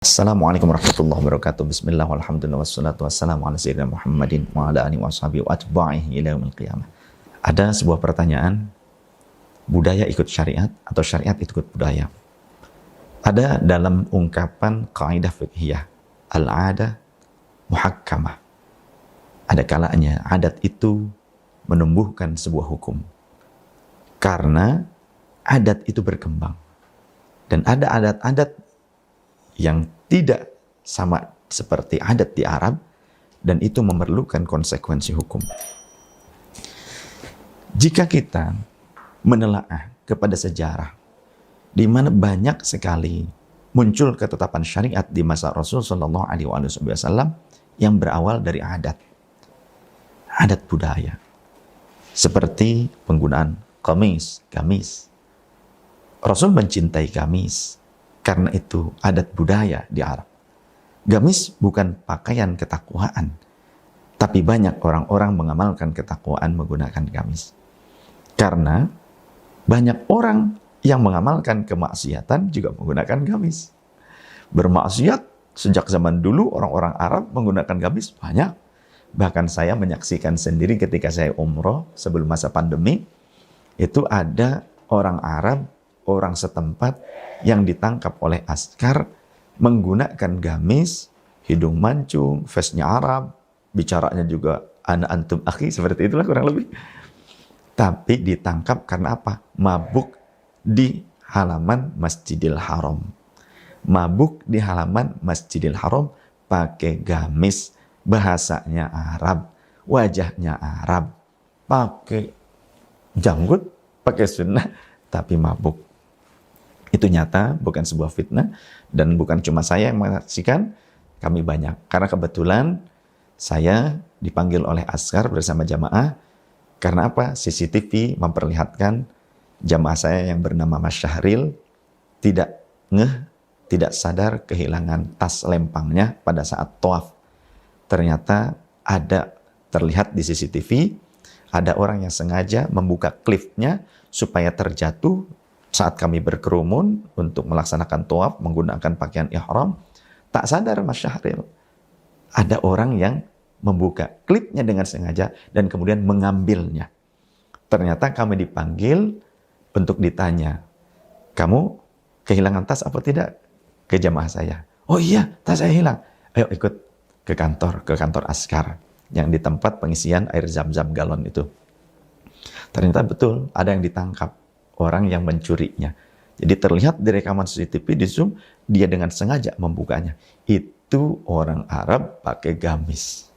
Assalamualaikum warahmatullahi wabarakatuh. Bismillah walhamdulillah wassalatu wassalamu ala sayyidina Muhammadin wa ala alihi washabihi wa atba'ihi ila yaumil qiyamah. Ada sebuah pertanyaan, budaya ikut syariat atau syariat ikut budaya? Ada dalam ungkapan kaidah fiqhiyah, al-'adah muhakkamah. Ada kalanya adat itu menumbuhkan sebuah hukum. Karena adat itu berkembang. Dan ada adat-adat yang tidak sama seperti adat di Arab, dan itu memerlukan konsekuensi hukum. Jika kita menelaah kepada sejarah, di mana banyak sekali muncul ketetapan syariat di masa Rasul Shallallahu Alaihi Wasallam yang berawal dari adat budaya, seperti penggunaan gamis. Rasul mencintai gamis. Karena itu adat budaya di Arab. Gamis bukan pakaian ketakwaan, tapi banyak orang-orang mengamalkan ketakwaan menggunakan gamis. Karena banyak orang yang mengamalkan kemaksiatan juga menggunakan gamis. Bermaksiat sejak zaman dulu orang-orang Arab menggunakan gamis banyak. Bahkan saya menyaksikan sendiri ketika saya umroh sebelum masa pandemi, itu ada orang Arab, orang setempat yang ditangkap oleh askar menggunakan gamis, hidung mancung, face-nya Arab, bicaranya juga ana antum akhi, seperti itulah kurang lebih. Tapi ditangkap karena apa? Mabuk di halaman Masjidil Haram. Mabuk di halaman Masjidil Haram pakai gamis, bahasanya Arab, wajahnya Arab, pakai janggut, pakai sunnah, tapi mabuk. Itu nyata, bukan sebuah fitnah, dan bukan cuma saya yang menyaksikan, kami banyak. Karena kebetulan saya dipanggil oleh askar bersama jamaah, karena apa? CCTV memperlihatkan jamaah saya yang bernama Mas Syahril tidak sadar kehilangan tas lempangnya pada saat tawaf. Ternyata ada terlihat di CCTV, ada orang yang sengaja membuka klipnya supaya terjatuh saat kami berkerumun untuk melaksanakan tawaf menggunakan pakaian ihram. Tak sadar Mas Syahril, ada orang yang membuka klipnya dengan sengaja dan kemudian mengambilnya. Ternyata kami dipanggil untuk ditanya, kamu kehilangan tas apa tidak? Ke jamaah saya. Oh iya, tas saya hilang. Ayo ikut ke kantor askar yang di tempat pengisian air zam-zam galon itu. Ternyata betul ada yang ditangkap, orang yang mencurinya. Jadi terlihat di rekaman CCTV di Zoom, dia dengan sengaja membukanya. Itu orang Arab pakai gamis.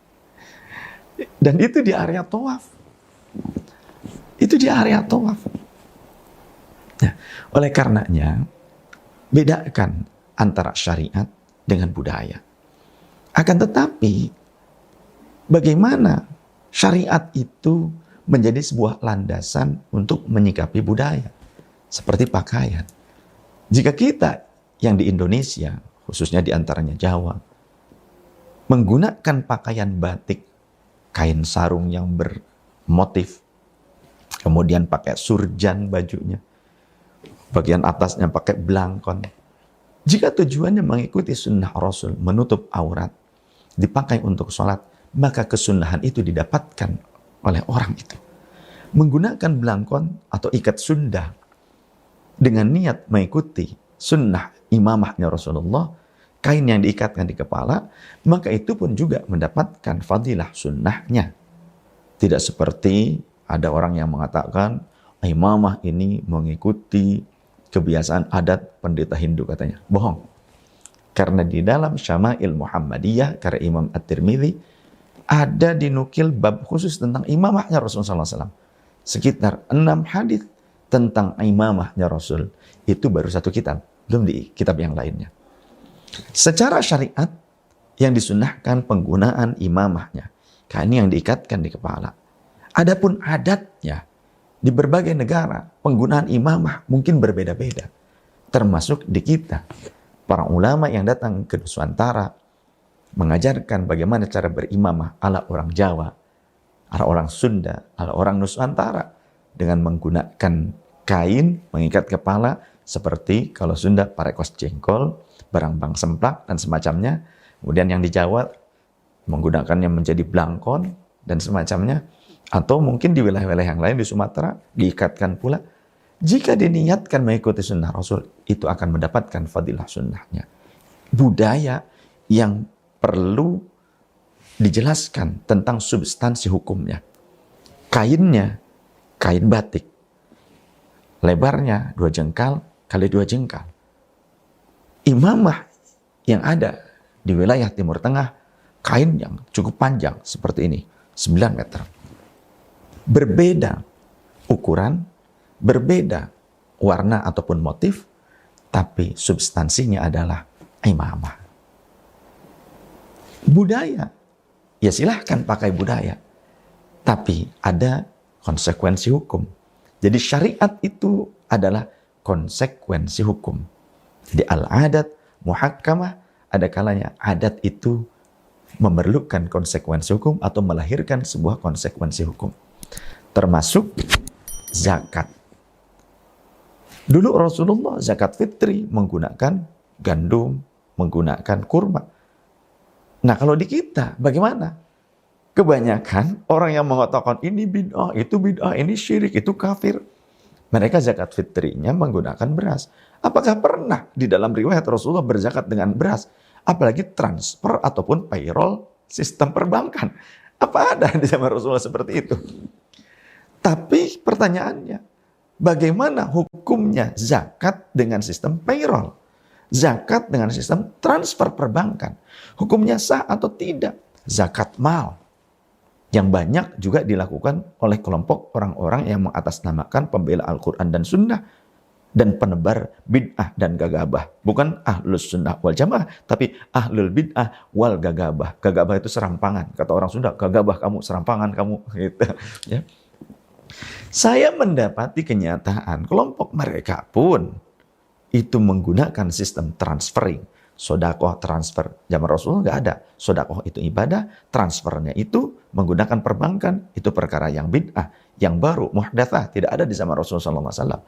Dan itu di area tawaf. Nah, oleh karenanya, bedakan antara syariat dengan budaya. Akan tetapi, bagaimana syariat itu menjadi sebuah landasan untuk menyikapi budaya, seperti pakaian. Jika kita yang di Indonesia, khususnya di antaranya Jawa, menggunakan pakaian batik, kain sarung yang bermotif, kemudian pakai surjan bajunya, bagian atasnya pakai belangkon. Jika tujuannya mengikuti sunnah Rasul, menutup aurat, dipakai untuk sholat, maka kesunahan itu didapatkan oleh orang itu. Menggunakan belangkon atau ikat Sunda dengan niat mengikuti sunnah imamahnya Rasulullah, kain yang diikatkan di kepala, maka itu pun juga mendapatkan fadilah sunnahnya. Tidak seperti ada orang yang mengatakan imamah ini mengikuti kebiasaan adat pendeta Hindu katanya. Bohong. Karena di dalam Syama'il Muhammadiyah karya Imam At-Tirmidzi ada dinukil bab khusus tentang imamahnya Rasulullah SAW. Sekitar 6 hadis tentang imamahnya Rasul. Itu baru satu kitab, belum di kitab yang lainnya. Secara syariat, yang disunnahkan penggunaan imamahnya, kain yang diikatkan di kepala. Adapun adatnya, di berbagai negara, penggunaan imamah mungkin berbeda-beda. Termasuk di kita. Para ulama yang datang ke Nusantara, mengajarkan bagaimana cara berimamah ala orang Jawa, ala orang Sunda, ala orang Nusantara, dengan menggunakan kain mengikat kepala, seperti kalau Sunda parekos jengkol, barang-barang semplak dan semacamnya. Kemudian yang di Jawa menggunakannya menjadi blangkon dan semacamnya. Atau mungkin di wilayah-wilayah yang lain di Sumatera diikatkan pula. Jika diniatkan mengikuti sunnah Rasul, itu akan mendapatkan fadilah sunnahnya. Budaya yang perlu dijelaskan tentang substansi hukumnya. Kainnya, kain batik. Lebarnya 2 jengkal kali 2 jengkal. Imamah yang ada di wilayah Timur Tengah, kain yang cukup panjang seperti ini, 9 meter. Berbeda ukuran, berbeda warna ataupun motif, tapi substansinya adalah imamah. Budaya, ya silahkan pakai budaya, tapi ada konsekuensi hukum. Jadi syariat itu adalah konsekuensi hukum. Jadi al-adat muhakkamah, ada kalanya adat itu memerlukan konsekuensi hukum atau melahirkan sebuah konsekuensi hukum. Termasuk zakat. Dulu Rasulullah zakat fitri menggunakan gandum, menggunakan kurma. Nah kalau di kita bagaimana? Kebanyakan orang yang mengatakan ini bid'ah, ini syirik, itu kafir. Mereka zakat fitrinya menggunakan beras. Apakah pernah di dalam riwayat Rasulullah berzakat dengan beras? Apalagi transfer ataupun payroll sistem perbankan. Apa ada di zaman Rasulullah seperti itu? Tapi pertanyaannya, bagaimana hukumnya zakat dengan sistem payroll? Zakat dengan sistem transfer perbankan. Hukumnya sah atau tidak? Zakat mal. Yang banyak juga dilakukan oleh kelompok orang-orang yang mengatasnamakan pembela Al-Quran dan Sunnah dan penebar bid'ah dan gagabah. Bukan ahlus sunnah wal jamaah, tapi ahlul bid'ah wal gagabah. Gagabah itu serampangan. Kata orang Sunda, gagabah kamu, serampangan kamu. Gitu. Ya. Saya mendapati kenyataan kelompok mereka pun itu menggunakan sistem transferring. Sodakoh transfer. Zaman Rasulullah nggak ada. Sodakoh itu ibadah, transfernya itu menggunakan perbankan. Itu perkara yang bid'ah, yang baru, muhdatsah. Tidak ada di zaman Rasulullah SAW.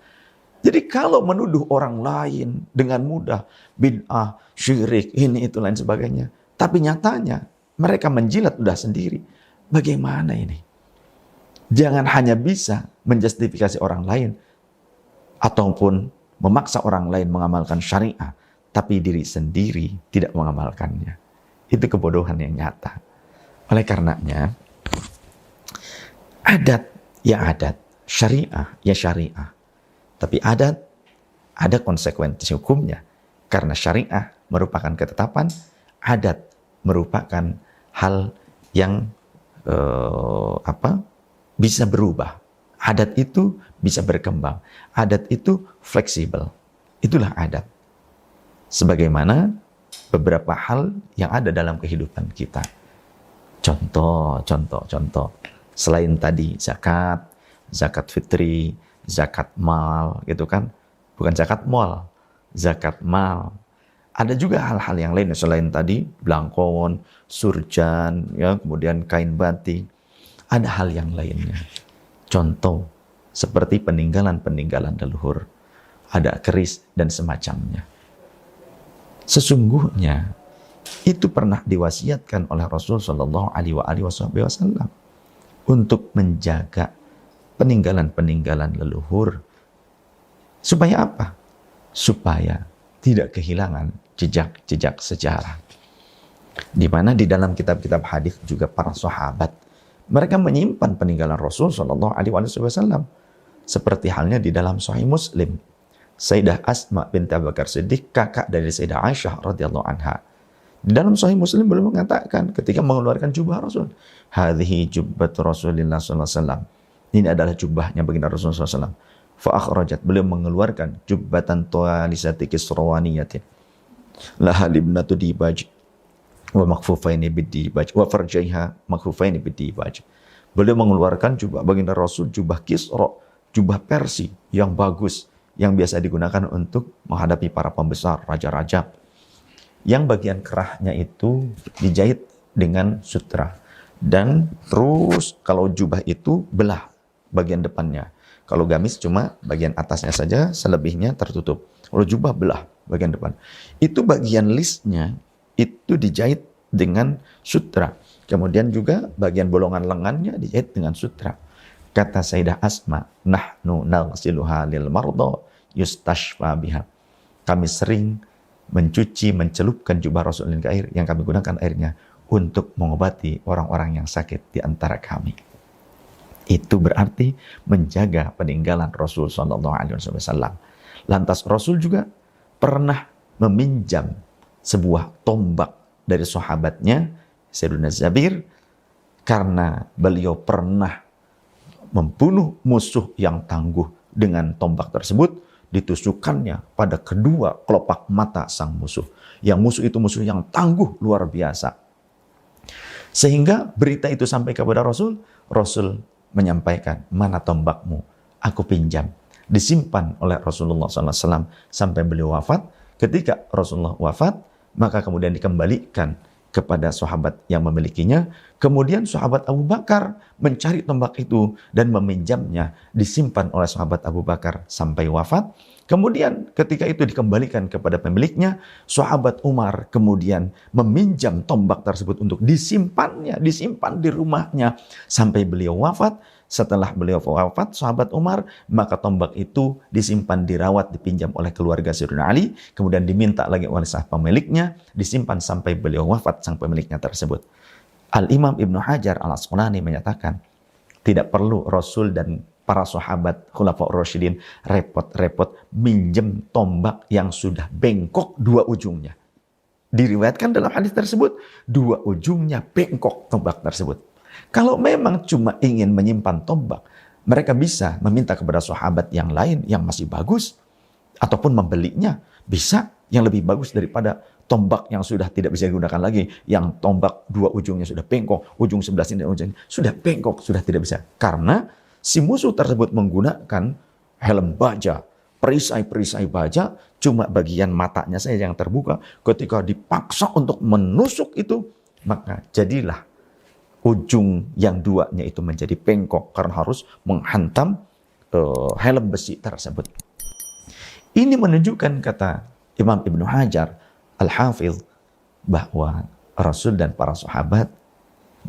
Jadi kalau menuduh orang lain dengan mudah, bid'ah, syirik, ini, itu, lain sebagainya. Tapi nyatanya mereka menjilat udah sendiri. Bagaimana ini? Jangan hanya bisa menjustifikasi orang lain ataupun memaksa orang lain mengamalkan syariah, tapi diri sendiri tidak mengamalkannya. Itu kebodohan yang nyata. Oleh karenanya, adat ya adat, syariah ya syariah. Tapi adat ada konsekuensi hukumnya. Karena syariah merupakan ketetapan, adat merupakan hal yang bisa berubah. Adat itu bisa berkembang. Adat itu fleksibel. Itulah adat. Sebagaimana beberapa hal yang ada dalam kehidupan kita. Contoh. Selain tadi zakat, zakat fitri, zakat mal, gitu kan. Bukan zakat mal, zakat mal. Ada juga hal-hal yang lain selain tadi blangkon, surjan, ya, kemudian kain batik. Ada hal yang lainnya. Contoh, seperti peninggalan-peninggalan leluhur. Ada keris dan semacamnya. Sesungguhnya, itu pernah diwasiatkan oleh Rasul Shallallahu Alaihi Wasallam untuk menjaga peninggalan-peninggalan leluhur. Supaya apa? Supaya tidak kehilangan jejak-jejak sejarah. Di mana di dalam kitab-kitab hadis juga para sahabat mereka menyimpan peninggalan Rasul Shallallahu Alaihi Wasallam, seperti halnya di dalam Sahih Muslim. Sayyidah Asma binti Abu Bakar Siddiq, kakak dari Sayyidah Aisyah radhiyallahu anha. Di dalam Sahih Muslim beliau mengatakan ketika mengeluarkan jubah Rasul, hadhihi jubbat Rasulillah sallallahu alaihi wasallam. Ini adalah jubahnya baginda Rasulullah sallallahu alaihi wasallam. Fa akhrajat, beliau mengeluarkan jubbatan tualisati kisrawaniyatin. Laha libnatu dibaj wa makhfufaini bidibaj wa farjaiha makhfufaini bidibaj. Beliau mengeluarkan jubah baginda Rasul, jubah Kisra, jubah Persia yang bagus, yang biasa digunakan untuk menghadapi para pembesar, raja-raja. Yang bagian kerahnya itu dijahit dengan sutra. Dan terus kalau jubah itu belah bagian depannya. Kalau gamis cuma bagian atasnya saja, selebihnya tertutup. Kalau jubah belah. bagian depan. Itu bagian listnya itu dijahit dengan sutra. Kemudian juga bagian bolongan lengannya dijahit dengan sutra. Kata Sayyidah Asma, nahnu naghsiluha lil marda yustashfa biha. Kami sering mencuci, mencelupkan jubah Rasulullah ke air, yang kami gunakan airnya untuk mengobati orang-orang yang sakit di antara kami. Itu berarti menjaga peninggalan Rasul SAW. Lantas Rasul juga pernah meminjam sebuah tombak dari sahabatnya, Sayyidina Zabir, karena beliau pernah membunuh musuh yang tangguh. Dengan tombak tersebut ditusukkannya pada kedua kelopak mata sang musuh. Yang musuh itu musuh yang tangguh luar biasa. Sehingga berita itu sampai kepada Rasul, Rasul menyampaikan, mana tombakmu? Aku pinjam. Disimpan oleh Rasulullah SAW sampai beliau wafat. Ketika Rasulullah wafat, maka kemudian dikembalikan kepada sahabat yang memilikinya. Kemudian sahabat Abu Bakar mencari tombak itu dan meminjamnya, disimpan oleh sahabat Abu Bakar sampai wafat. Kemudian ketika itu dikembalikan kepada pemiliknya, sahabat Umar kemudian meminjam tombak tersebut untuk disimpan di rumahnya sampai beliau wafat. Setelah beliau wafat, sahabat Umar, maka tombak itu disimpan, dirawat, dipinjam oleh keluarga Sayyidina Ali, kemudian diminta lagi oleh sang pemiliknya, disimpan sampai beliau wafat sang pemiliknya tersebut. Al-Imam Ibnu Hajar Al-Asqalani menyatakan, tidak perlu Rasul dan para sahabat Khulafaur Rasyidin repot-repot minjem tombak yang sudah bengkok dua ujungnya. Diriwayatkan dalam hadis tersebut, dua ujungnya bengkok tombak tersebut. Kalau memang cuma ingin menyimpan tombak, mereka bisa meminta kepada sahabat yang lain yang masih bagus, ataupun membelinya bisa yang lebih bagus daripada tombak yang sudah tidak bisa digunakan lagi, yang tombak dua ujungnya sudah bengkok, ujung sebelah sini dan ujung sini sudah bengkok, sudah tidak bisa. Karena si musuh tersebut menggunakan helm baja, perisai-perisai baja, cuma bagian matanya saja yang terbuka. Ketika dipaksa untuk menusuk itu, maka jadilah ujung yang duanya itu menjadi bengkok karena harus menghantam helm besi tersebut. Ini menunjukkan, kata Imam Ibnu Hajar Al-Hafidh, bahwa Rasul dan para sahabat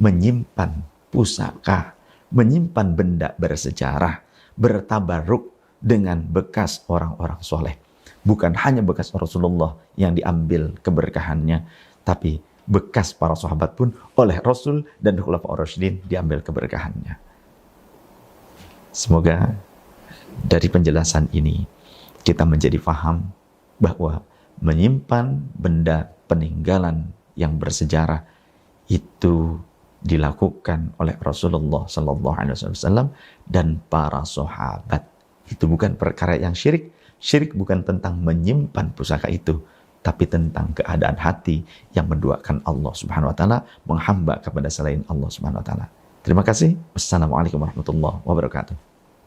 menyimpan pusaka, menyimpan benda bersejarah, bertabaruk dengan bekas orang-orang soleh. Bukan hanya bekas Rasulullah yang diambil keberkahannya, tapi bekas para sahabat pun oleh Rasul dan Khulafaur Rasyidin diambil keberkahannya. Semoga dari penjelasan ini kita menjadi faham bahwa menyimpan benda peninggalan yang bersejarah itu dilakukan oleh Rasulullah SAW dan para sahabat. Itu bukan perkara yang syirik. Syirik bukan tentang menyimpan pusaka itu, tapi tentang keadaan hati yang menduakan Allah Subhanahu wa taala, menghamba kepada selain Allah Subhanahu wa taala. Terima kasih. Wassalamualaikum warahmatullahi wabarakatuh.